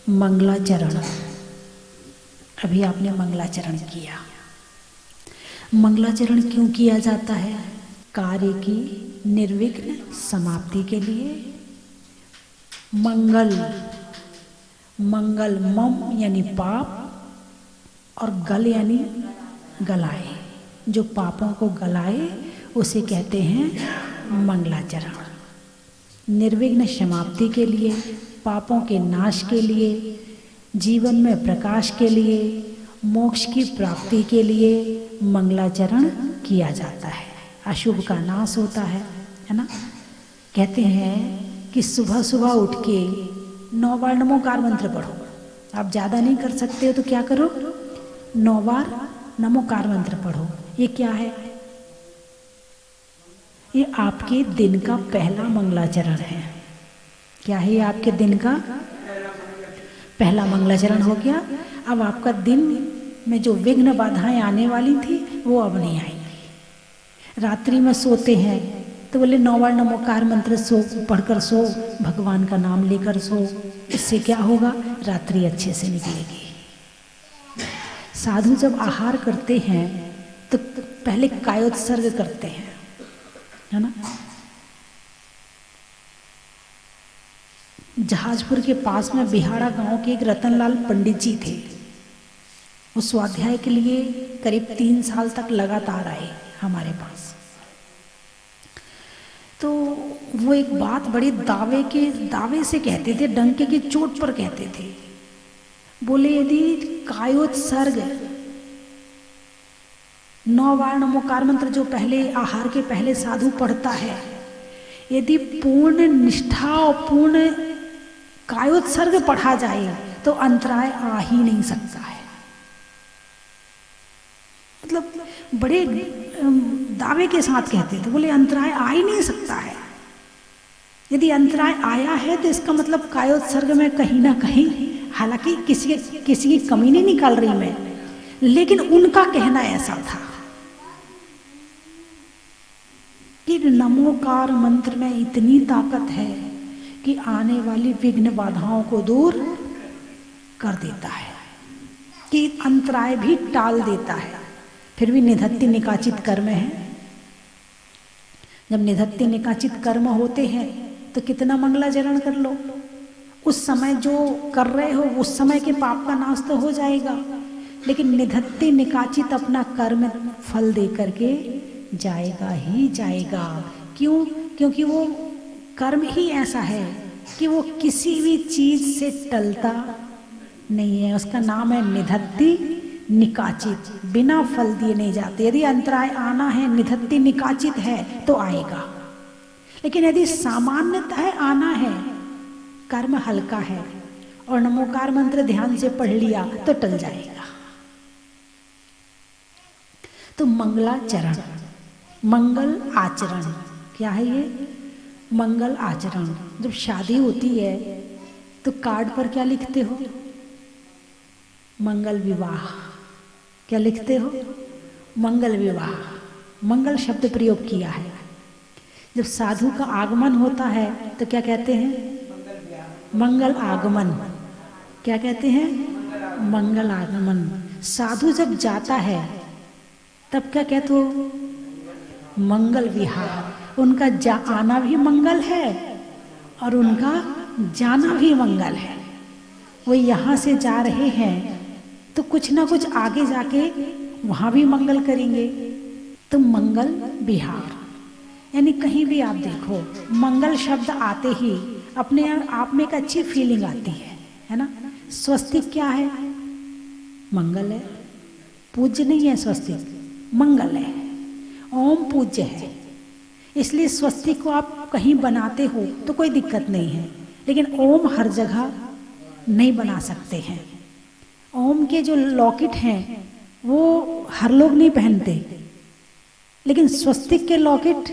मंगलाचरण। अभी आपने मंगलाचरण किया। मंगलाचरण क्यों किया जाता है? कार्य की निर्विघ्न समाप्ति के लिए। मंगल, मंगल मम यानी पाप, और गल यानी गलाए, जो पापों को गलाए उसे कहते हैं मंगलाचरण। निर्विघ्न समाप्ति के लिए, पापों के नाश के लिए, जीवन में प्रकाश के लिए, मोक्ष की प्राप्ति के लिए मंगलाचरण किया जाता है। अशुभ का नाश होता है ना। कहते हैं कि सुबह सुबह उठ के 9 बार नमोकार मंत्र पढ़ो। आप ज़्यादा नहीं कर सकते हो तो क्या करो, 9 बार नमोकार मंत्र पढ़ो। ये क्या है? ये आपके दिन का पहला मंगलाचरण है। क्या है? ये आपके दिन का पहला मंगलाचरण हो गया। अब आपका दिन में जो विघ्न बाधाएं आने वाली थी वो अब नहीं आएंगी। रात्रि में सोते हैं तो बोले 9 बार नमोकार मंत्र सो पढ़कर सो, भगवान का नाम लेकर सो। इससे क्या होगा? रात्रि अच्छे से निकलेगी। साधु जब आहार करते हैं तो पहले कायोत्सर्ग करते हैं, है ना। जहाजपुर के पास में बिहाड़ा गांव के एक रतनलाल पंडित जी थे। वो स्वाध्याय के लिए करीब 3 साल तक लगातार आए हमारे पास। तो वो एक बात बड़े दावे से कहते थे, डंके की चोट पर कहते थे। बोले यदि कायोत्सर्ग 9 बार नमोकार मंत्र जो पहले आहार के पहले साधु पढ़ता है, यदि पूर्ण निष्ठा और पूर्ण कायोत्सर्ग पढ़ा जाए तो अंतराय आ ही नहीं सकता है। मतलब बड़े दावे के साथ कहते थे। बोले अंतराय आ ही नहीं सकता है। यदि अंतराय आया है तो इसका मतलब कायोत्सर्ग में कहीं ना कहीं, हालांकि किसी की कमी नहीं निकाल रही मैं, लेकिन उनका कहना ऐसा था कि नमोकार मंत्र में इतनी ताकत है कि आने वाली विघ्न बाधाओं को दूर कर देता है, कि अंतराय भी टाल देता है। फिर भी निधत्ति निकाचित कर्म है। जब निधत्ति निकाचित कर्म होते हैं तो कितना मंगलाचरण कर लो, उस समय जो कर रहे हो उस समय के पाप का नाश तो हो जाएगा, लेकिन निधत्ति निकाचित अपना कर्म फल दे करके जाएगा ही जाएगा। क्यों? क्योंकि वो कर्म ही ऐसा है कि वो किसी भी चीज से टलता नहीं है। उसका नाम है निधत्ति निकाचित, बिना फल दिए नहीं जाते। यदि अंतराय आना है, निधत्ति निकाचित है तो आएगा, लेकिन यदि सामान्यतः आना है, कर्म हल्का है और नमोकार मंत्र ध्यान से पढ़ लिया तो टल जाएगा। तो मंगलाचरण, मंगल आचरण, क्या है ये? मंगल आचरण। जब शादी होती है तो कार्ड पर क्या लिखते हो? मंगल विवाह। क्या लिखते हो? मंगल विवाह। मंगल शब्द प्रयोग किया है। जब साधु का आगमन होता है तो क्या कहते हैं? मंगल आगमन। क्या कहते हैं? मंगल आगमन। साधु जब जाता है तब क्या कहते हो? मंगल विहार। उनका आना भी मंगल है और उनका जाना भी मंगल है। वो यहाँ से जा रहे हैं तो कुछ ना कुछ आगे जाके वहाँ भी मंगल करेंगे। तो मंगल विहार यानी कहीं भी आप देखो, मंगल शब्द आते ही अपने आप में एक अच्छी फीलिंग आती है ना। स्वस्तिक क्या है? मंगल है। पूज्य नहीं है स्वस्तिक, मंगल है। ओम पूज्य है, इसलिए स्वस्तिक को आप कहीं बनाते हो तो कोई दिक्कत नहीं है, लेकिन ओम हर जगह नहीं बना सकते हैं। ओम के जो लॉकेट हैं वो हर लोग नहीं पहनते, लेकिन स्वस्तिक के लॉकेट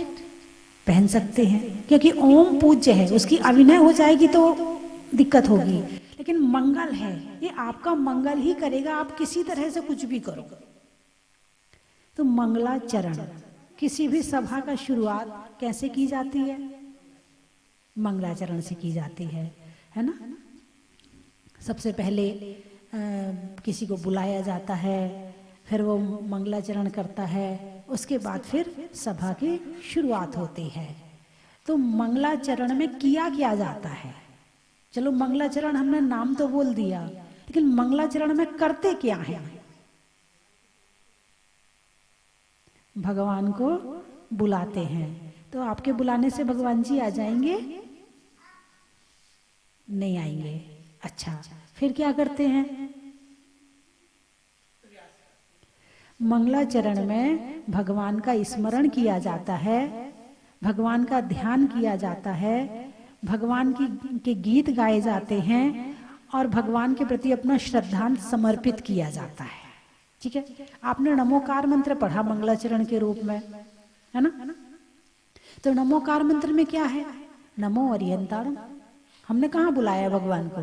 पहन सकते हैं, क्योंकि ओम पूज्य है। उसकी अभिनय हो जाएगी तो दिक्कत होगी, लेकिन मंगल है, ये आपका मंगल ही करेगा, आप किसी तरह से कुछ भी करो। तो मंगलाचरण किसी भी सभा का शुरुआत कैसे की जाती है? मंगलाचरण से की जाती है ना? सबसे पहले किसी को बुलाया जाता है, फिर वो मंगलाचरण करता है, उसके बाद फिर सभा की शुरुआत होती है। तो मंगलाचरण में किया क्या जाता है? चलो मंगलाचरण हमने नाम तो बोल दिया, लेकिन मंगलाचरण में करते क्या है? भगवान को बुलाते हैं। तो आपके बुलाने से भगवान जी आ जाएंगे? नहीं आएंगे। अच्छा, फिर क्या करते हैं? मंगलाचरण में भगवान का स्मरण किया जाता है, भगवान का ध्यान किया जाता है, भगवान के गीत गाए जाते हैं और भगवान के प्रति अपना श्रद्धांजलि समर्पित किया जाता है। ठीक है, आपने नमोकार मंत्र पढ़ा मंगलाचरण के रूप में, है ना? तो नमोकार मंत्र में क्या है? नमो अरिहंताणम। हमने कहाँ बुलाया भगवान को?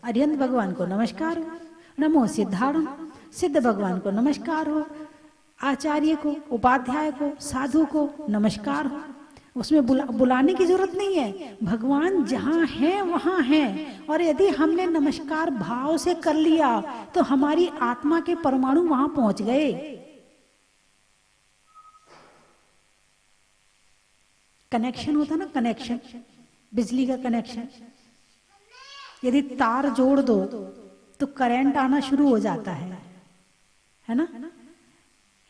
अरिहंत भगवान को नमस्कार हो। नमो सिद्धाणम, सिद्ध भगवान को नमस्कार हो। आचार्य को, उपाध्याय को, साधु को नमस्कार हो। उसमें बुलाने की जरूरत नहीं है, भगवान जहाँ हैं वहाँ हैं। और यदि हमने नमस्कार भाव से कर लिया तो हमारी आत्मा के परमाणु वहां पहुंच गए। कनेक्शन होता ना, कनेक्शन, बिजली का कनेक्शन, यदि तार जोड़ दो तो करंट आना शुरू हो जाता है ना?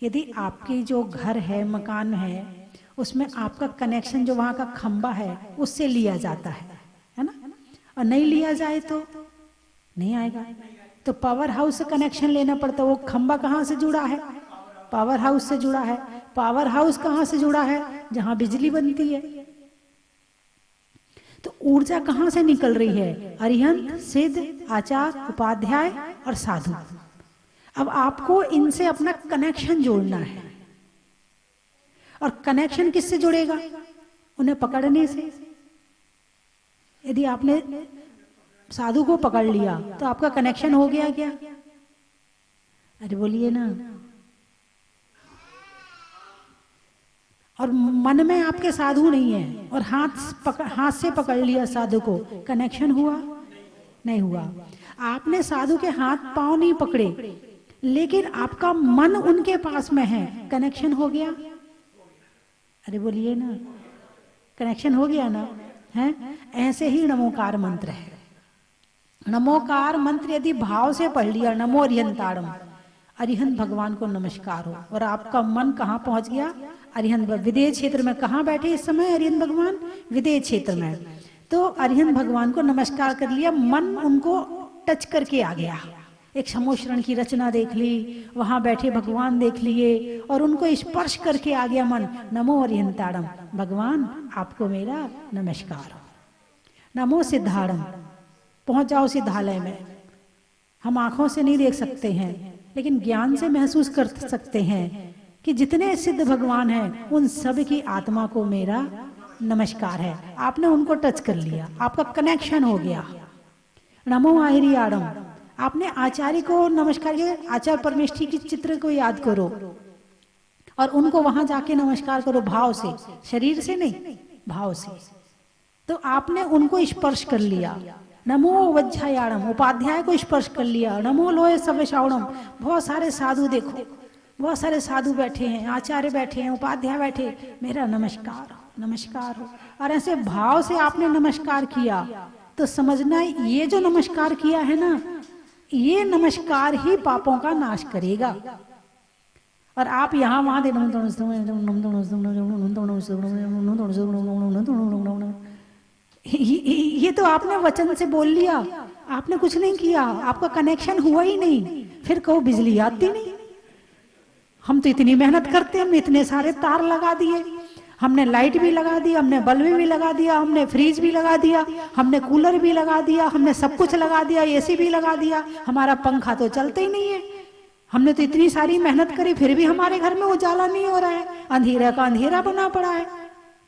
यदि आपके जो घर है, मकान है, उसमें आपका कनेक्शन जो वहां का खंबा है उससे लिया जाता है ना? और नहीं लिया जाए तो नहीं आएगा। तो पावर हाउस से कनेक्शन लेना पड़ता है। वो खंबा कहाँ से जुड़ा है? पावर हाउस से जुड़ा है। पावर हाउस कहाँ से जुड़ा है? जहां बिजली बनती है। तो ऊर्जा कहाँ से निकल रही है? अरिहंत, सिद्ध, आचार्य, उपाध्याय और साधु। अब आपको इनसे अपना कनेक्शन जोड़ना है। और कनेक्शन किससे जुड़ेगा? उन्हें पकड़ने से। यदि आपने साधु को पकड़ लिया तो आपका कनेक्शन हो गया क्या? अरे बोलिए ना। और मन में आपके साधु नहीं है और हाथ से पकड़ लिया साधु को, कनेक्शन हुआ? नहीं हुआ। आपने साधु के हाथ पांव नहीं पकड़े, लेकिन आपका मन उनके पास में है, कनेक्शन हो गया? अरे बोलिए ना, कनेक्शन हो गया ना? है ऐसे ही नमोकार मंत्र है। नमोकार मंत्र यदि भाव से पढ़ लिया, नमो अरिहंताणम, अरिहंत भगवान को नमस्कार हो, और आपका मन कहाँ पहुंच गया? अरिहंत विदेह क्षेत्र में। कहाँ बैठे इस समय अरिहंत भगवान? विदेह क्षेत्र में। तो अरिहंत भगवान को नमस्कार कर लिया, मन उनको टच करके आ गया। एक समोशरण की रचना देख ली, वहां बैठे भगवान देख लिए और उनको स्पर्श करके आ गया मन। नमो अरिहंताणम, भगवान आपको मेरा नमस्कार हो। नमो सिद्धाणम, पहुंच जाओ सिद्धालय में। हम आंखों से नहीं देख सकते हैं, लेकिन ज्ञान से महसूस कर सकते हैं कि जितने सिद्ध भगवान हैं उन सब की आत्मा को मेरा नमस्कार है। आपने उनको टच कर लिया, आपका कनेक्शन हो गया। नमो आहिरियाणम, आपने आचार्य को नमस्कार किया। आचार्य परमेष्ठी के चित्र को याद करो और उनको वहां जाके नमस्कार करो, भाव से, शरीर से नहीं, भाव से। तो आपने उनको स्पर्श कर लिया। नमो वज्रायाणम, उपाध्याय को स्पर्श कर लिया। नमो लोहे सवशावणम, बहुत सारे साधु देखो, बहुत सारे साधु बैठे हैं, आचार्य बैठे हैं, उपाध्याय बैठे, मेरा नमस्कार हो, नमस्कार हो। और ऐसे भाव से आपने नमस्कार किया तो समझना ये जो नमस्कार किया है ना, ये नमस्कार ही पापों का नाश करेगा। और आप यहाँ वहां दे, ये तो आपने वचन से बोल लिया, आपने कुछ नहीं किया, आपका कनेक्शन हुआ ही नहीं। फिर कहो बिजली आती नहीं। हम तो इतनी मेहनत करते हैं, हमने इतने सारे तार लगा दिए, हमने लाइट भी लगा दी, हमने बल्ब भी लगा दिया, हमने फ्रिज भी लगा दिया, हमने कूलर भी लगा दिया, हमने सब कुछ लगा दिया, एसी भी लगा दिया, हमारा पंखा तो चलता ही नहीं है। हमने तो इतनी सारी मेहनत करी, फिर भी हमारे घर में उजाला नहीं हो रहा है, अंधेरा का अंधेरा बना पड़ा है।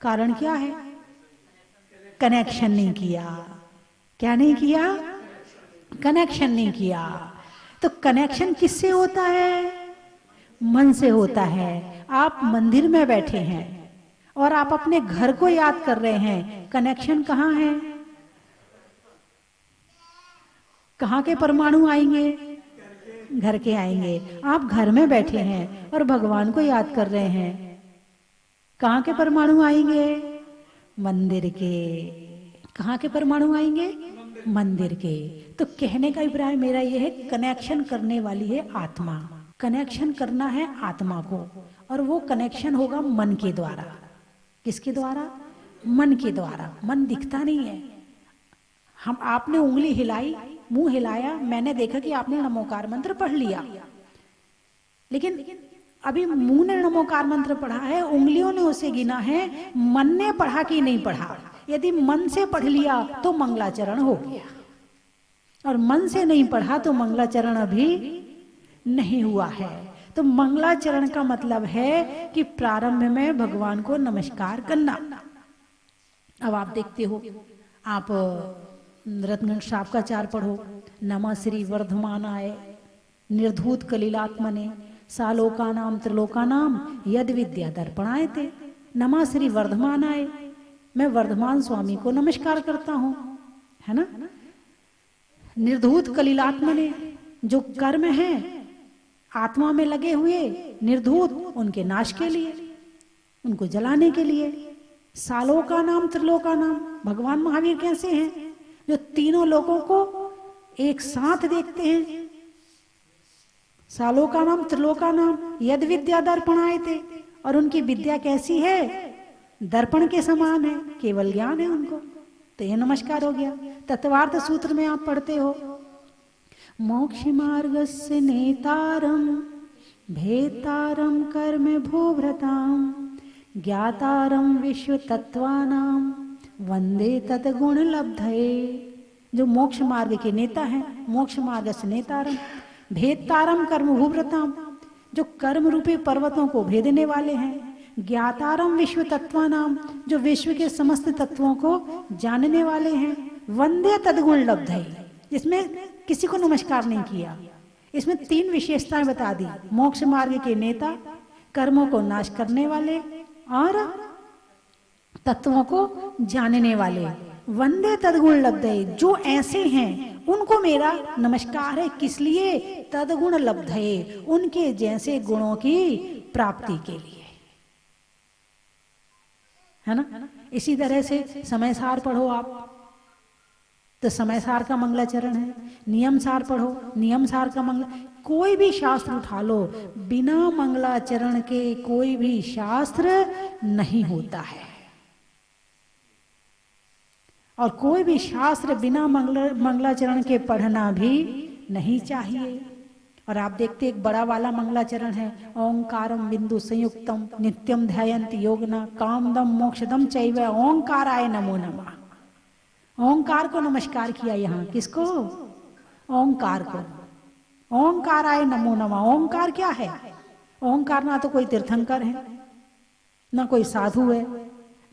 कारण क्या है? कनेक्शन नहीं किया। क्या नहीं किया? कनेक्शन नहीं किया। तो कनेक्शन किससे होता है? मन से होता है। आप मंदिर में बैठे हैं और आप अपने घर को याद कर रहे हैं, कनेक्शन कहाँ है? कहाँ के परमाणु आएंगे? घर के आएंगे। आप घर में बैठे हैं और भगवान को याद कर रहे हैं, कहाँ के परमाणु आएंगे? मंदिर के। कहाँ के परमाणु आएंगे? मंदिर के। तो कहने का अभिप्राय मेरा यह है, कनेक्शन करने वाली है आत्मा, कनेक्शन करना है आत्मा को, और वो कनेक्शन होगा मन के द्वारा। किसके द्वारा? मन के द्वारा। मन दिखता नहीं है। हम आपने उंगली हिलाई, मुंह हिलाया, मैंने देखा कि आपने नमोकार मंत्र पढ़ लिया, लेकिन अभी मुंह ने नमोकार मंत्र पढ़ा है, उंगलियों ने उसे गिना है, मन ने पढ़ा कि नहीं पढ़ा। यदि मन से पढ़ लिया तो मंगलाचरण हो गया, और मन से नहीं पढ़ा तो मंगलाचरण अभी नहीं हुआ है। तो मंगलाचरण का मतलब है कि प्रारंभ में भगवान को नमस्कार करना। अब आप देखते हो, आप रत्न शापकाचार पढ़ो, नमः श्री वर्धमानाय निर्धूत कलिलात्मने सालोकानाम त्रिलोकानाम यद विद्या दर्पणाय थे। नमः श्री वर्धमानाय, मैं वर्धमान स्वामी को नमस्कार करता हूं, है ना। निर्धूत कलिलात्मने, जो कर्म है आत्मा में लगे हुए निर्धूत, उनके नाश के लिए, उनको जलाने के लिए। सालोका नाम त्रिलोका नाम, भगवान महावीर कैसे हैं? जो तीनों लोगों को एक साथ देखते हैं। सालोका नाम त्रिलोका नाम यद विद्या दर्पणाय थे, और उनकी विद्या कैसी है? दर्पण के समान है, केवल ज्ञान है उनको। तो यह नमस्कार हो गया। तत्वार्थ सूत्र में आप पढ़ते हो, मोक्ष मार्गस्य नेतारम भेतारम कर्म भूभृताम ज्ञातारम विश्व तत्वानाम वंदे तत्गुण लब्धये। जो मोक्ष मार्ग के नेता हैं, मोक्ष मार्ग से नेतारम भेदतारम कर्म भूभृताम, जो कर्म रूपी पर्वतों को भेदने वाले हैं। ज्ञातारम विश्व तत्वानाम, जो विश्व के समस्त तत्वों को जानने वाले हैं। वंदे तद्गुण लब्धये, इसमें किसी को नमस्कार नहीं किया, इसमें तीन विशेषताएं बता दी। मोक्ष मार्ग के नेता, कर्मों को नाश करने वाले, और तत्वों को जानने वाले। वंदे तद्गुण लब्धये, जो ऐसे हैं उनको मेरा नमस्कार है। किस लिए? तद्गुण लब्धये, उनके जैसे गुणों की प्राप्ति के लिए, है ना। इसी तरह से समय सार पढ़ो आप, तो समय सार का मंगलाचरण है। नियम सार पढ़ो, नियम सार का मंगला, कोई भी शास्त्र उठा लो, बिना मंगलाचरण के कोई भी शास्त्र नहीं होता है, और कोई भी शास्त्र बिना मंगलाचरण के पढ़ना भी नहीं चाहिए। और आप देखते एक बड़ा वाला मंगलाचरण है, ओंकारम बिंदु संयुक्तम नित्यम ध्यायन्ति योगिनः कामदम मोक्षदम चैव ओंकाराय नमो नमः। ओंकार को नमस्कार किया यहाँ, किसको? ओंकार को। ओंकाराय नमो नमः। ओंकार क्या है? ओंकार ना तो कोई तीर्थंकर है, ना कोई साधु है,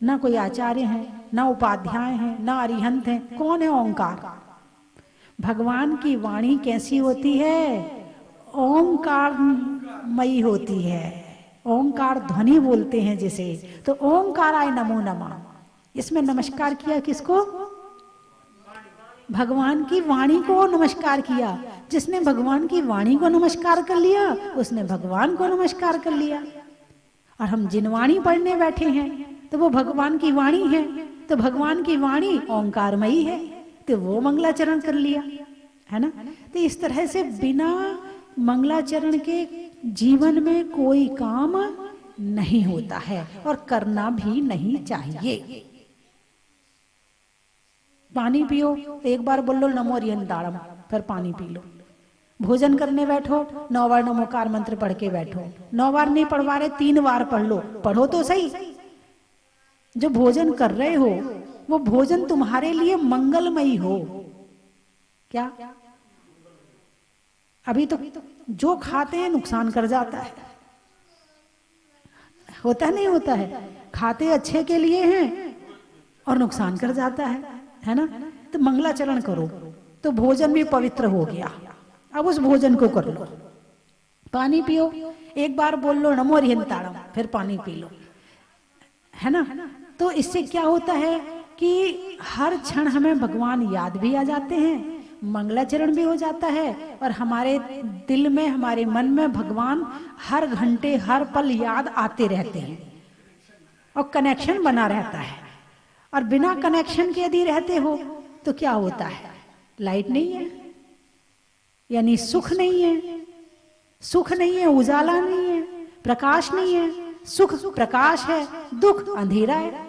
ना कोई आचार्य है, ना उपाध्याय है, ना अरिहंत है। कौन है ओंकार? भगवान की वाणी कैसी होती है? ओंकार मई होती है, ओंकार ध्वनि बोलते हैं जिसे। तो ओंकाराय नमो नमः, इसमें नमस्कार किया किसको? भगवान की वाणी को नमस्कार किया। जिसने भगवान की वाणी को नमस्कार कर लिया, उसने भगवान को नमस्कार कर लिया। और हम जिन वाणी पढ़ने बैठे हैं तो वो भगवान की वाणी है, तो भगवान की वाणी ओंकारमयी है, तो वो मंगलाचरण कर लिया, है ना। तो इस तरह से बिना मंगलाचरण के जीवन में कोई काम नहीं होता है, और करना भी नहीं चाहिए। पानी पियो, एक बार बोल लो नमो रियंताड़म, फिर पानी पी लो। भोजन करने बैठो, 9 बार नमोकार मंत्र पढ़ के बैठो। 9 बार नहीं पढ़वा रहे, 3 बार पढ़ लो, पढ़ो तो सही। जो भोजन कर रहे हो वो भोजन तुम्हारे लिए मंगलमयी हो। क्या? अभी तो जो खाते हैं नुकसान कर जाता है, होता नहीं होता है? खाते अच्छे के लिए हैं और नुकसान कर जाता है ना। तो मंगलाचरण करो तो भोजन भी पवित्र हो गया। अब उस भोजन को कर लो। पानी पियो, एक बार बोल लो नमो अरिहंताणम, फिर पानी पी लो, है ना। तो इससे क्या होता है कि हर क्षण हमें भगवान याद भी आ जाते हैं, मंगलाचरण भी हो जाता है, और हमारे दिल में, हमारे मन में भगवान हर घंटे हर पल याद आते रहते हैं, और कनेक्शन बना रहता है। और बिना कनेक्शन के यदि रहते हो तो क्या होता है, लाइट नहीं है यानी सुख नहीं है, सुख नहीं है उजाला नहीं है, प्रकाश नहीं है, सुख प्रकाश है, दुख अंधेरा है।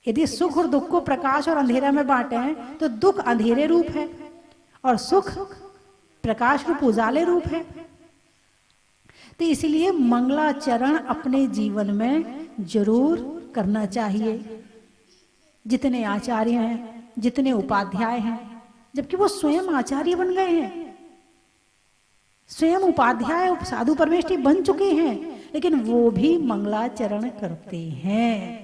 यदि सुख और दुख को प्रकाश और अंधेरा में बांटे हैं तो दुख अंधेरे रूप है और सुख प्रकाश रूप उजाले रूप है। तो इसलिए मंगलाचरण अपने जीवन में जरूर करना चाहिए। जितने आचार्य हैं, जितने उपाध्याय हैं, जबकि वो स्वयं आचार्य बन गए हैं, स्वयं उपाध्याय साधु परमेष्ठी बन चुके हैं, लेकिन वो भी मंगलाचरण करते हैं।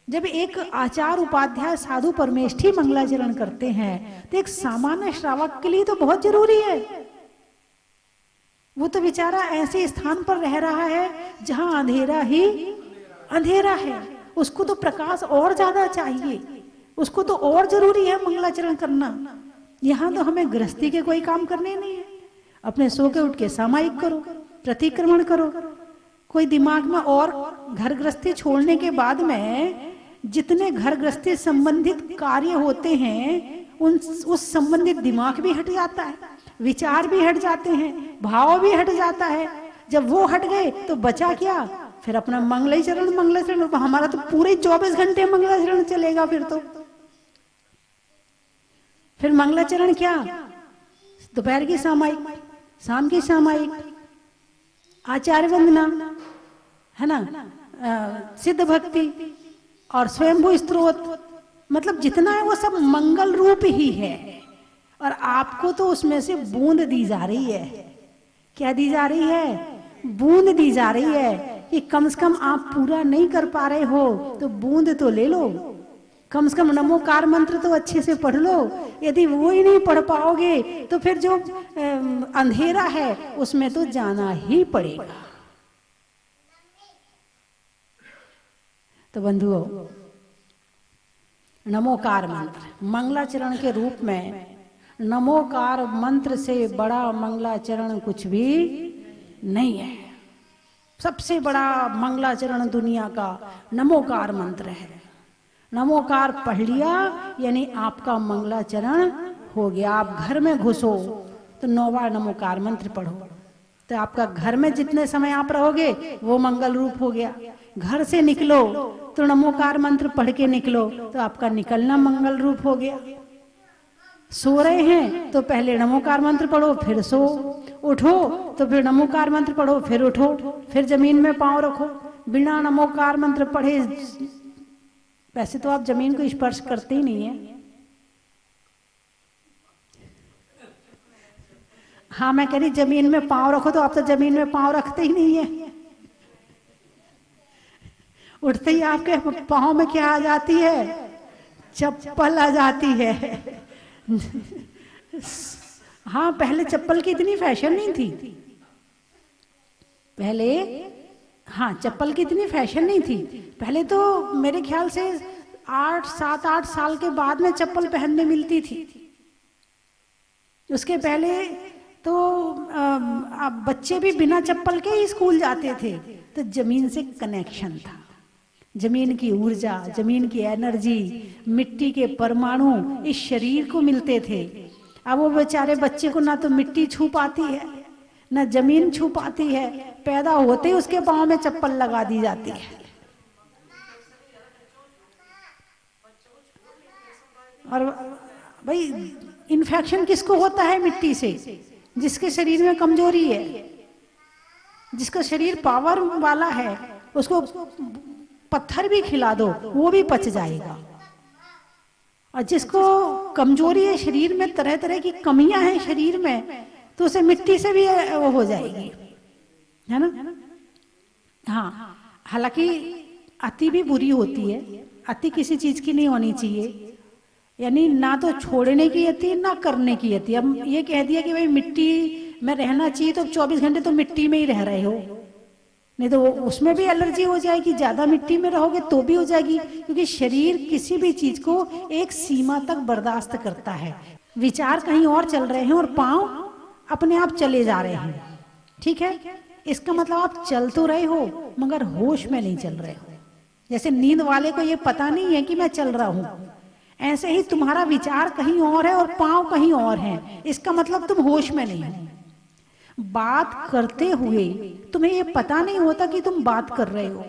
जब एक आचार्य उपाध्याय साधु परमेष्ठी मंगलाचरण करते हैं तो एक सामान्य श्रावक के लिए तो बहुत जरूरी है। वो तो बेचारा ऐसे स्थान पर रह रहा है जहां अंधेरा ही अंधेरा है, उसको तो प्रकाश और ज्यादा चाहिए, उसको तो और जरूरी है मंगलाचरण करना। यहाँ तो हमें गृहस्थी के कोई काम करने नहीं है, अपने सो के उठ के सामायिक करो, प्रतिक्रमण करो, कोई दिमाग में और घर गृहस्थी छोड़ने के बाद में जितने घर गृहस्थी संबंधित कार्य होते हैं उस संबंधित दिमाग भी हट जाता है, विचार भी हट जाते हैं, भाव भी हट जाता है। जब वो हट गए तो बचा क्या, फिर अपना मंगलाचरण। मंगलाचरण हमारा तो पूरे 24 घंटे मंगलाचरण चलेगा। फिर मंगलाचरण क्या, दोपहर की सामायिक, शाम की सामायिक, आचार्य वंदना, है ना, सिद्ध भक्ति और स्वयंभू स्तोत्र, मतलब जितना है वो सब मंगल रूप ही है। और आपको तो उसमें से बूंद दी जा रही है। क्या दी जा रही है, बूंद दी जा रही है कि कम से कम आप पूरा नहीं कर पा रहे हो तो बूंद तो ले लो, कम से कम नमोकार मंत्र तो अच्छे से पढ़ लो। यदि वो ही नहीं पढ़ पाओगे तो फिर जो अंधेरा है उसमें तो जाना ही पड़ेगा। तो बंधुओं, नमोकार मंत्र मंगलाचरण के रूप में, नमोकार मंत्र से बड़ा मंगलाचरण कुछ भी नहीं है। सबसे बड़ा मंगलाचरण दुनिया का नमोकार मंत्र है। नमोकार पढ़ लिया यानी आपका मंगलाचरण हो गया। आप घर में घुसो तो 9 बार नमोकार मंत्र पढ़ो, तो आपका घर में जितने समय आप रहोगे वो मंगल रूप हो गया। घर से निकलो तो नमोकार मंत्र पढ़ के निकलो तो आपका निकलना मंगल रूप हो गया। सो रहे हैं तो पहले नमोकार मंत्र पढ़ो फिर सो, उठो तो फिर नमोकार मंत्र पढ़ो फिर उठो, फिर जमीन में पांव रखो। बिना नमोकार मंत्र पढ़े, वैसे तो आप जमीन को स्पर्श करते ही नहीं है। हाँ, मैं कह रही जमीन में पांव रखो, तो आप तो जमीन में पांव रखते ही नहीं है। उठते ही आपके पांव में क्या आ जाती है, चप्पल आ जाती है। हाँ, पहले चप्पल की इतनी फैशन नहीं थी, पहले, हाँ, चप्पल की इतनी फैशन नहीं थी। पहले तो मेरे ख्याल से 7-8 साल के बाद में चप्पल पहनने मिलती थी। उसके पहले तो बच्चे भी बिना चप्पल के ही स्कूल जाते थे। तो जमीन से कनेक्शन था, जमीन की ऊर्जा, जमीन की एनर्जी, मिट्टी के परमाणु इस शरीर को मिलते थे। अब वो बेचारे बच्चे को ना तो मिट्टी छू पाती है ना जमीन छू पाती है, पैदा होते ही उसके पांव में चप्पल लगा दी जाती है। और भाई इन्फेक्शन किसको होता है मिट्टी से, जिसके शरीर में कमजोरी है, जिसका शरीर पावर वाला है, उसको पत्थर भी खिला दो वो भी पच जाएगा। और जिसको कमजोरी है शरीर में, तरह तरह की कमियां हैं शरीर में, तो उसे मिट्टी से भी वो हो जाएगी, है ना। हाँ, हालांकि अति भी बुरी होती है, अति किसी चीज की नहीं होनी चाहिए। यानी ना तो छोड़ने की अति ना करने की अति। अब ये कह दिया कि भाई मिट्टी मैं रहना चाहिए तो 24 घंटे तो मिट्टी में ही रह रहे हो, नहीं तो उसमें भी एलर्जी हो जाएगी, ज्यादा मिट्टी में रहोगे तो भी हो जाएगी, क्योंकि शरीर किसी भी चीज को एक सीमा तक बर्दाश्त करता है। विचार कहीं और चल रहे हैं और पांव अपने आप चले जा रहे हैं, ठीक है, इसका मतलब आप चल तो रहे हो मगर होश में नहीं चल रहे हो। जैसे नींद वाले को ये पता नहीं है कि मैं चल रहा हूं, ऐसे ही तुम्हारा विचार कहीं और है और पांव कहीं और हैं, इसका मतलब तुम होश में नहीं हो। बात करते हुए तुम्हें ये पता नहीं होता कि तुम बात कर रहे हो,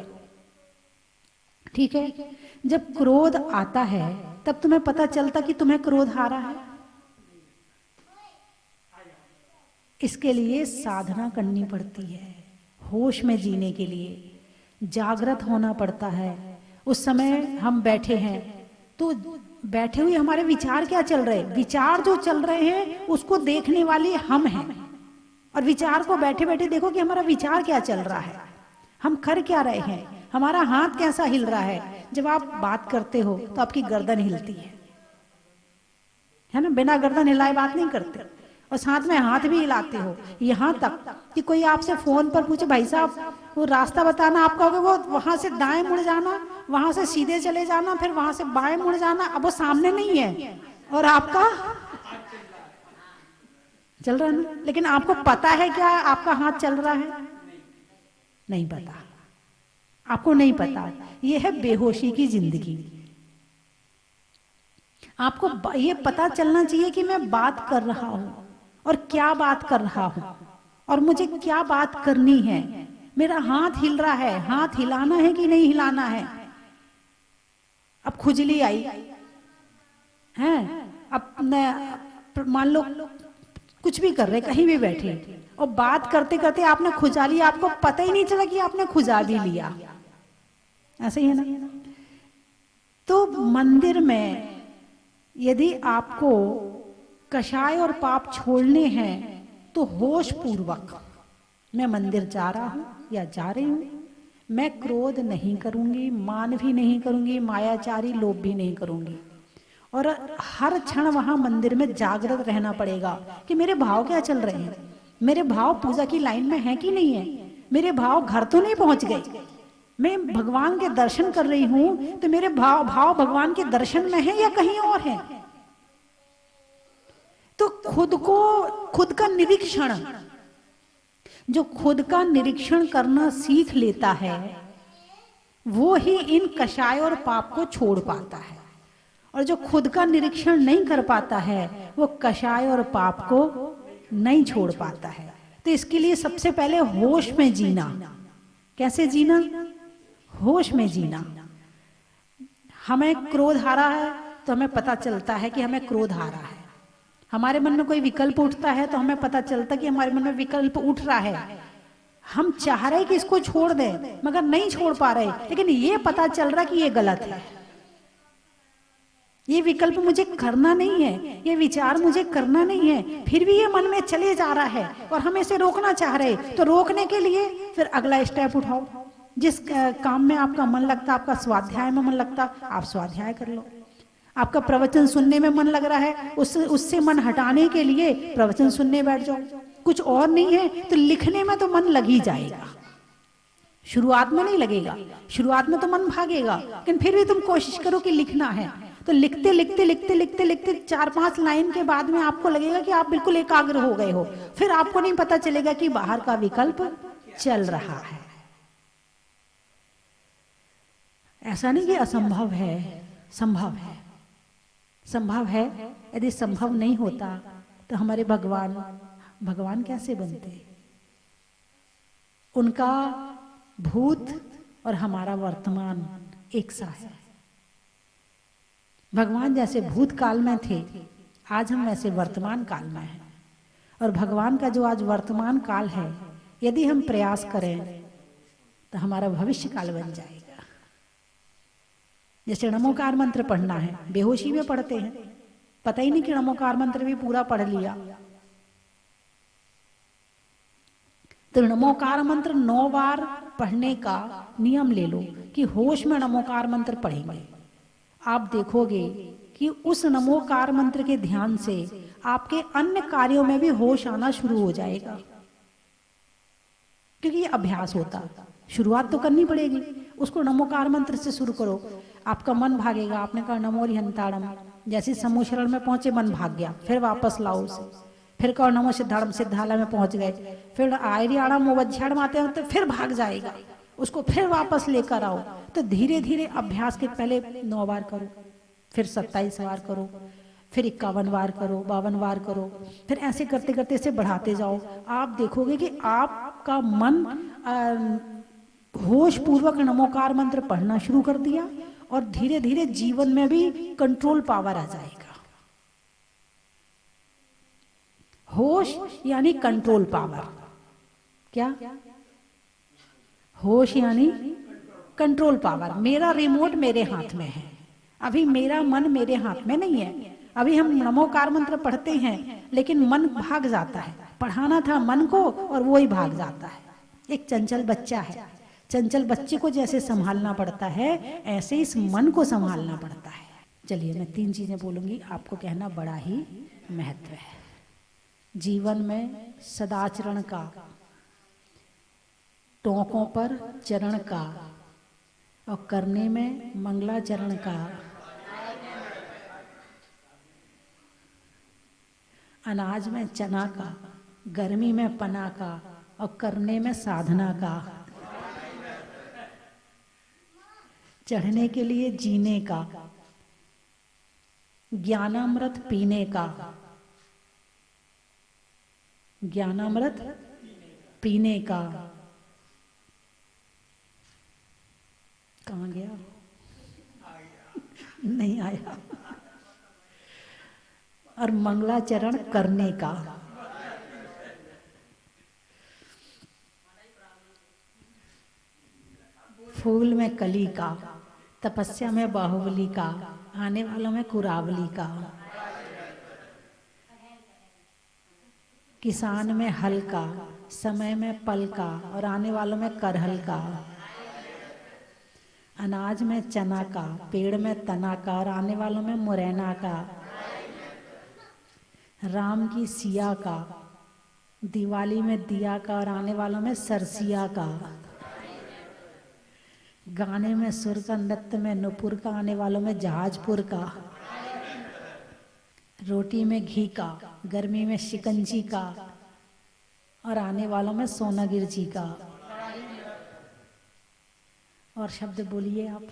ठीक है। जब क्रोध आता है तब तुम्हें पता चलता कि तुम्हें क्रोध आ रहा है। इसके लिए साधना करनी पड़ती है, होश में जीने के लिए जागृत होना पड़ता है। उस समय हम बैठे हैं तो बैठे हुए हमारे विचार क्या चल रहे हैं, विचार जो चल रहे हैं उसको देखने वाले हम हैं, और विचार को बैठे बैठे देखो कि हमारा विचार क्या चल रहा है, हम कर क्या रहे हैं, हमारा हाथ कैसा हिल रहा है। जब आप बात करते हो तो आपकी गर्दन हिलती है ना, बिना गर्दन हिलाए बात नहीं करते, और साथ में हाथ भी हिलाते हो, यहाँ तक कि कोई आपसे फोन पर पूछे भाई साहब वो रास्ता बताना, आप कहोगे वो वहां से दाएं मुड़ जाना, वहां से सीधे चले जाना, फिर वहां से बाएं मुड़ जाना। अब वो सामने नहीं है और आपका चल रहा है ना, लेकिन आपको पता है क्या आपका हाथ चल रहा है? नहीं पता, आपको नहीं पता। ये है बेहोशी की जिंदगी। आपको ये पता चलना चाहिए कि मैं बात कर रहा हूं और क्या बात कर रहा हूं और मुझे क्या बात करनी है। मेरा हाथ हिल रहा है, हाथ हिलाना है कि नहीं हिलाना है। अब खुजली आई है, अब मान लो कुछ भी कर रहे, कहीं भी बैठे और बात करते करते आपने खुजा लिया, आपको पता ही नहीं चला कि आपने खुजा भी लिया। ऐसे ही है ना। तो मंदिर में यदि आपको कषाय और पाप छोड़ने हैं तो होश पूर्वक मैं मंदिर जा रहा हूं या जा रही हूं, मैं क्रोध नहीं करूंगी, मान भी नहीं करूंगी, मायाचारी लोभ भी नहीं करूंगी, और हर क्षण वहां मंदिर में जागृत रहना पड़ेगा कि मेरे भाव क्या चल रहे हैं, मेरे भाव पूजा की लाइन में है कि नहीं है, मेरे भाव घर तो नहीं पहुंच गए, मैं भगवान के दर्शन कर रही हूं तो मेरे भाव भगवान के दर्शन में है या कहीं और है। तो खुद का निरीक्षण, जो खुद का निरीक्षण करना सीख लेता है वो ही इन कषाय और पाप को छोड़ पाता है, और जो खुद का निरीक्षण नहीं कर पाता है वो कषाय और पाप को नहीं छोड़ पाता है। तो इसके लिए सबसे पहले होश में जीना। कैसे जीना? होश में जीना। हमें क्रोध आ रहा है तो हमें पता चलता है कि हमें क्रोध आ रहा है। हमारे मन में कोई विकल्प उठता है तो हमें पता चलता कि हमारे मन में विकल्प उठ रहा है। हम चाह रहे कि इसको छोड़ दें मगर नहीं छोड़ पा रहे, लेकिन ये पता चल रहा कि ये गलत है, ये विकल्प मुझे करना नहीं है, ये विचार मुझे करना नहीं है, फिर भी ये मन में चले जा रहा है और हम इसे रोकना चाह रहे। तो रोकने के लिए फिर अगला स्टेप उठाओ। जिस काम में आपका मन लगता, आपका स्वाध्याय में मन लगता, आप स्वाध्याय कर लो। आपका प्रवचन सुनने में मन लग रहा है, उससे मन हटाने के लिए प्रवचन सुनने बैठ जाओ। कुछ और नहीं है तो लिखने में तो मन लग ही जाएगा। शुरुआत में नहीं लगेगा, शुरुआत में तो मन भागेगा, लेकिन फिर भी तुम कोशिश करो कि लिखना है। तो लिखते लिखते लिखते लिखते लिखते 4-5 लाइन के बाद में आपको लगेगा कि आप बिल्कुल एकाग्र हो गए हो। फिर आपको नहीं पता चलेगा कि बाहर का विकल्प चल रहा है। ऐसा नहीं कि असंभव है, संभव है, संभव है। यदि संभव नहीं होता तो हमारे भगवान कैसे बनते? उनका भूत और हमारा वर्तमान एक सा है। भगवान जैसे भूतकाल में थे, आज हम वैसे वर्तमान काल में हैं, और भगवान का जो आज वर्तमान काल है, यदि हम प्रयास करें तो हमारा भविष्य काल बन जाएगा। जैसे नमोकार मंत्र पढ़ना है, बेहोशी में पढ़ते हैं, पता ही नहीं कि नमोकार मंत्र भी पूरा पढ़ लिया। तो नमोकार मंत्र 9 बार पढ़ने का नियम ले लो कि होश में नमोकार मंत्र पढ़ेंगे। आप देखोगे कि उस नमोकार मंत्र के ध्यान से आपके अन्य कार्यों में भी होश आना शुरू हो जाएगा, क्योंकि ये अभ्यास होता। शुरुआत तो करनी पड़ेगी, उसको नमोकार मंत्र से शुरू करो, आपका मन भागेगा। आपने कहा नमो हरिहंताड़म, जैसे समूह में पहुंचे मन भाग गया, फिर वापस लाओ उसे, फिर कहो नमो सिद्धाड़म, सिद्धालय में पहुंच गए, फिर आयरियाणम वज्झाड़म आते हैं तो फिर भाग जाएगा, उसको फिर वापस लेकर आओ। तो धीरे धीरे अभ्यास के पहले 9 बार करो, फिर 27 बार करो, फिर 51 बार करो, 52 बार करो, फिर ऐसे करते करते इसे बढ़ाते जाओ। आप देखोगे कि आपका मन होश पूर्वक नमोकार मंत्र पढ़ना शुरू कर दिया और धीरे धीरे जीवन में भी कंट्रोल पावर आ जाएगा। होश यानी कंट्रोल पावर। क्या होश यानी कंट्रोल पावर? मेरा रिमोट मेरे हाथ में है, अभी मेरा मन मेरे हाथ में नहीं है। अभी हम नमोकार मंत्र पढ़ते हैं लेकिन मन भाग जाता है, पढ़ाना था मन को और वो ही भाग जाता है। एक चंचल बच्चा है, चंचल बच्चे को जैसे संभालना पड़ता है ऐसे इस मन को संभालना पड़ता है। चलिए मैं 3 चीजें बोलूंगी, आपको कहना बड़ा ही महत्व है। जीवन में सदाचरण का, टोकों पर चरण का और करने में मंगलाचरण का, अनाज में चना का, गर्मी में पना का और करने में साधना का, चढ़ने के लिए जीने का, ज्ञानामृत पीने का, ज्ञानामृत पीने का। कहाँ गया? नहीं आया। और मंगलाचरण करने का। फूल में कली का, तपस्या में बाहुबली का, आने वालों में कुरावली का, किसान में हल का, समय में पल का और आने वालों में करहल का, अनाज में चना का, पेड़ में तना का और आने वालों में मुरैना का, राम की सिया का, दिवाली में दिया का और आने वालों में सरसिया का, गाने में सुर का, नृत्य में नुपुर का, आने वालों में जहाजपुर का, रोटी में घी का, गर्मी में शिकंजी का और आने वालों में सोनागिर जी का। और शब्द बोलिए आप।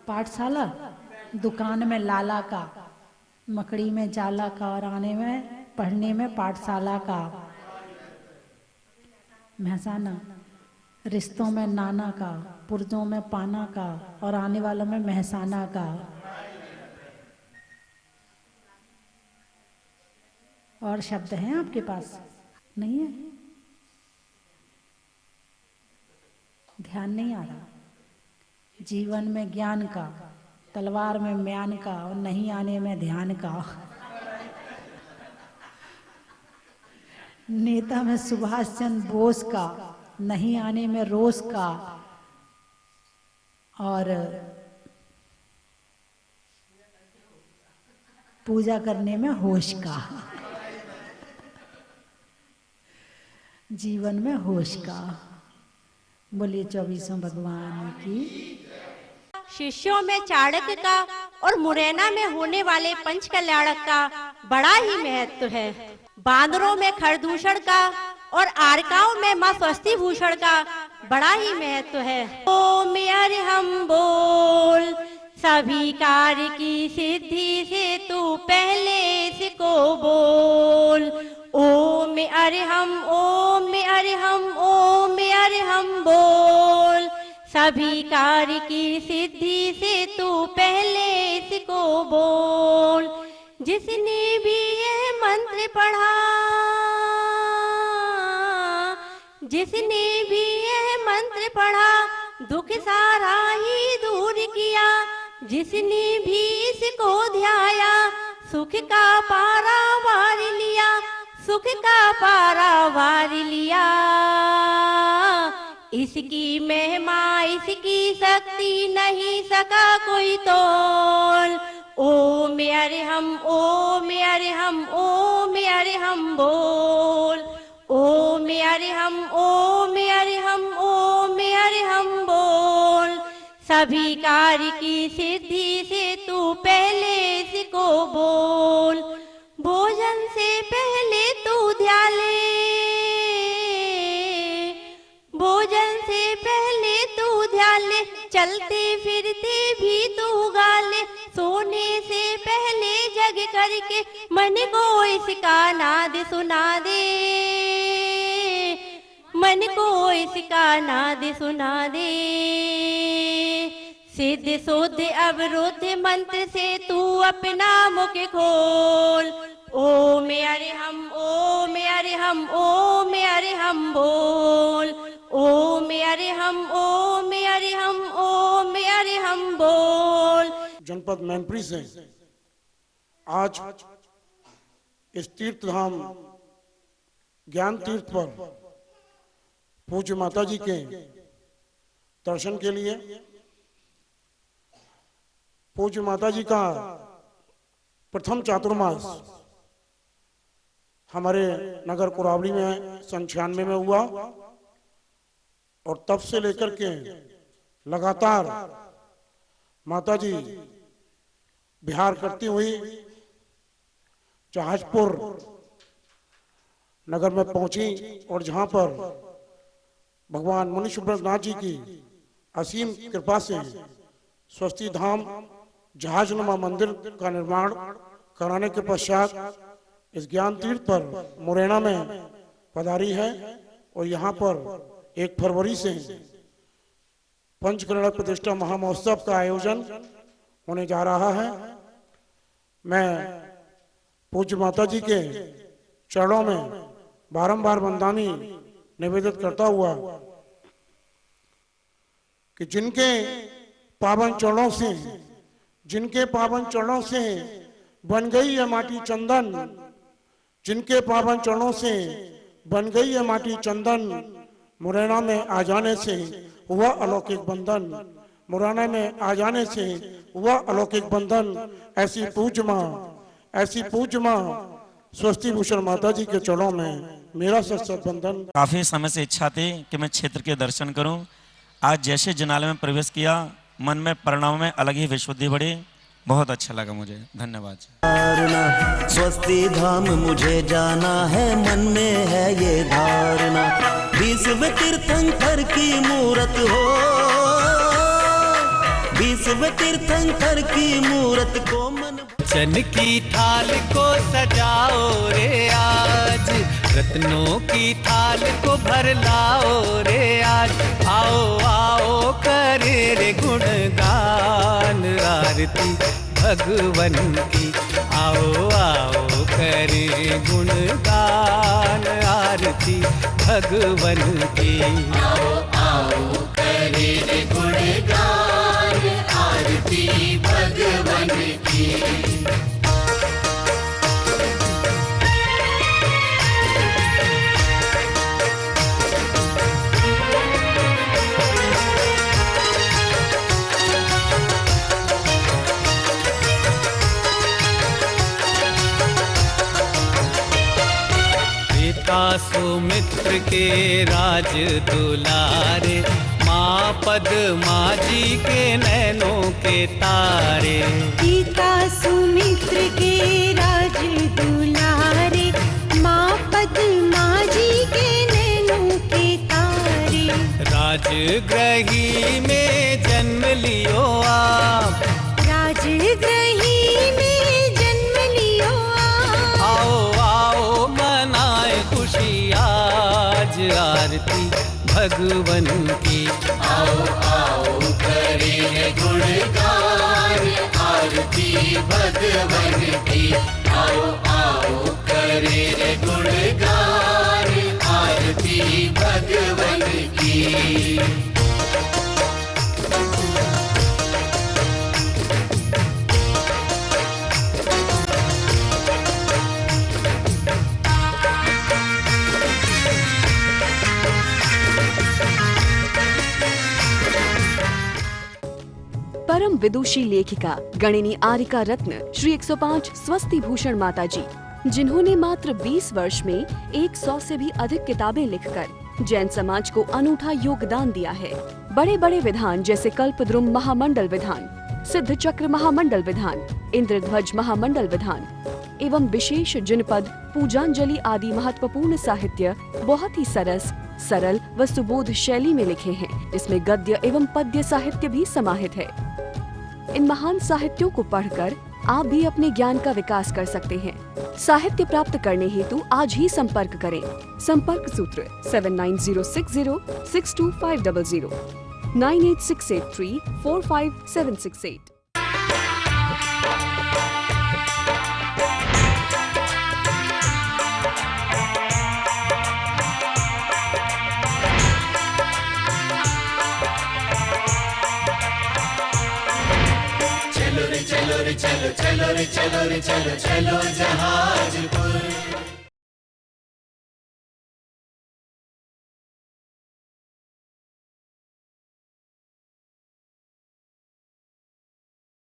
पाठशाला, दुकान में लाला का, मकड़ी में जाला का और आने में पढ़ने में पाठशाला का, महसाना, रिश्तों में नाना का, पुर्जों में पाना का और आने वालों में महसाना का। और शब्द हैं आपके पास? नहीं है? ध्यान नहीं आ रहा? जीवन में ज्ञान का, तलवार में म्यान का और नहीं आने में ध्यान का, नेता में सुभाष चंद्र बोस का, नहीं आने में रोस का और पूजा करने में होश का। जीवन में होश का। बोलिए 24वें भगवान की। शिष्यों में चाणक्य का और मुरैना में होने वाले पंच कल्याणक का बड़ा ही महत्व है। बांदरों में खरदूषण का और आरकाओं में माँ स्वस्ति भूषण का बड़ा ही महत्व है। ओम अरहम बोल, सभी कार्य की सिद्धि से तू पहले इसको बोल। ओम अरहम, ओम अरहम, ओम अरहम बोल, सभी कार्य की सिद्धि से तू पहले इसको बोल। जिसने भी यह मंत्र पढ़ा, जिसने भी यह मंत्र पढ़ा, दुख सारा ही दूर किया। जिसने भी इसको ध्याया, सुख का पारावार लिया, सुख का पारावार लिया। इसकी महिमा इसकी शक्ति नहीं सका कोई तोल। ओम अरहम ओम अरहम ओम अरहम बोल। ओम अरहम ओम अरहम ओम अरहम बोल। सभी कार्य की सिद्धि से तू पहले इसको बोल। भोजन से पहले तू ध्यान ले। भोजन से पहले तू ध्यान ले। चलते फिरते भी तू गा ले। सोने से पहले जग करके मन को इसका नाद सुना दे। मन को इसका नाद सुना दे। सिद्ध शुद्ध अवरुद्ध मंत्र से तू अपना मुख खोल। ओम अरहम ओम अरहम ओम अरहम बोल। ओम अरहम ओम अरहम ओम अरहम बोल। जनपद मैनपुरी से आज इस तीर्थ धाम ज्ञान तीर्थ पर पूज्य माता जी के दर्शन के लिए पूज्य माता जी का प्रथम चातुर्मास हमारे नगर कुरावली में 96 में हुआ और तब से लेकर के लगातार माता जी बिहार करती हुई जहाजपुर नगर में पहुंची और जहां पर भगवान मुनि सुब्रतनाथ जी की असीम कृपा से स्वस्ति धाम जहाजनुमा मंदिर का निर्माण कराने के पश्चात इस ज्ञान तीर्थ पर मुरैना में पधारी है और यहाँ पर 1 फरवरी से पंचकर्ण प्रतिष्ठा महामहोत्सव का आयोजन होने जा रहा है। मैं पूज्य माता जी के चरणों में बारंबार वंदनानी निवेदित करता हुआ कि जिनके पावन चरणों से बन गई है माटी चंदन, जिनके पावन चरणों से बन गई है माटी चंदन, मुरैना में आ जाने से हुआ अलौकिक बंधन, मुरैना में आ जाने से हुआ अलौकिक बंधन। ऐसी पूज्य माँ स्वस्ति भूषण माता जी के चरणों में मेरा सत बंधन। काफी समय से इच्छा थी कि मैं क्षेत्र के दर्शन करूं। आज जैसे जनालय में प्रवेश किया मन में परिणाम में अलग ही विशुद्धि बढ़ी। बहुत अच्छा लगा मुझे। धन्यवाद। स्वस्ति धाम मुझे जाना है, मन में है ये धारणा। 20वें तीर्थंकर की मूरत हो, 20वें तीर्थंकर की मूरत को मन चन की थाल को सजाओ रे आज, रत्नों की थाल को भर लाओ रे आज। आओ आओ करे रे गुणगान आरती भगवन की। आओ आओ करे गुणगान आरती भगवन की। आओ आओ करे रे गुणगान आरती भगवन की। सुमित्र के राज दुलारे, माँ पद्मा जी के नैनों के तारे। पिता सुमित्र के राज दुलारे, माँ पद्मा जी के नैनों के तारे। राजगृही में जन्म लियो आप, राजगृही में जन्म लियो आप। आओ आओ मनाए खुशी आज आरती भगवन की। आओ आओ करे गुणगान आरती भगवन की। आओ आओ करे गुणगान आरती भगवन की। परम विदुषी लेखिका गणिनी आरिका रत्न श्री 105 स्वस्ति भूषण माता जी, जिन्होंने मात्र 20 वर्ष में 100 से भी अधिक किताबें लिखकर जैन समाज को अनूठा योगदान दिया है। बड़े बड़े विधान जैसे कल्पद्रुम महामंडल विधान, सिद्ध चक्र महामंडल विधान, इंद्रध्वज महामंडल विधान एवं विशेष जिनपद, पूजांजलि आदि महत्वपूर्ण साहित्य बहुत ही सरल व सुबोध शैली में लिखे हैं, जिसमें गद्य एवं पद्य साहित्य भी समाहित है। इन महान साहित्यों को पढ़कर आप भी अपने ज्ञान का विकास कर सकते हैं। साहित्य प्राप्त करने हेतु आज ही संपर्क करें। संपर्क सूत्र 7906062500 9868345768। चलो रे चलो चलो चलो रे चलो चलो जहाँ